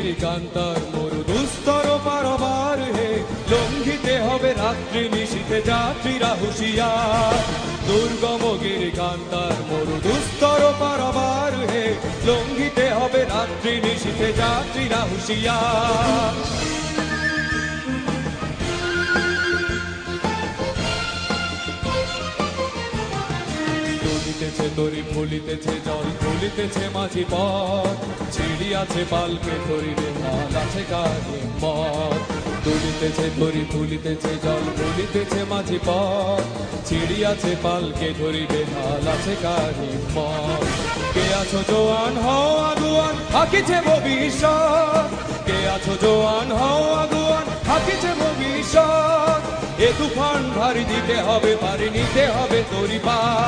গিরি কান্তার মরু দুস্তর পারবার হে, লঙ্ঘিতে হবে রাত্রি নিশীথে যাত্রীরা হুঁশিয়ার। দুর্গম গিরি কান্তার মরু দুস্তর পারবার হে, লঙ্ঘিতে হবে রাত্রি নিশীথে যাত্রীরা হুঁশিয়ার। দুলিতেছে তরি ফুলিতেছে জল ফুলিতেছে মাঝি পথ, ছিড়িয়াছে পালকে ধরিবে হাল আছে কার হিম্মত। দুলিতেছে তরি ফুলিতেছে জল ফুলিতেছে মাঝি পথ, ছিড়িয়াছে পালকে ধরিবে হাল আছে কার হিম্মত। কে আছো জোয়ান হও আগুয়ান হাকিছে ভবিষ্যৎ, কে আছো জোয়ান হও আগুয়ান হাকিছে ভবিষ্যৎ। এ তুফান ভারী দিতে হবে পারি নিতে হবে তরি পার।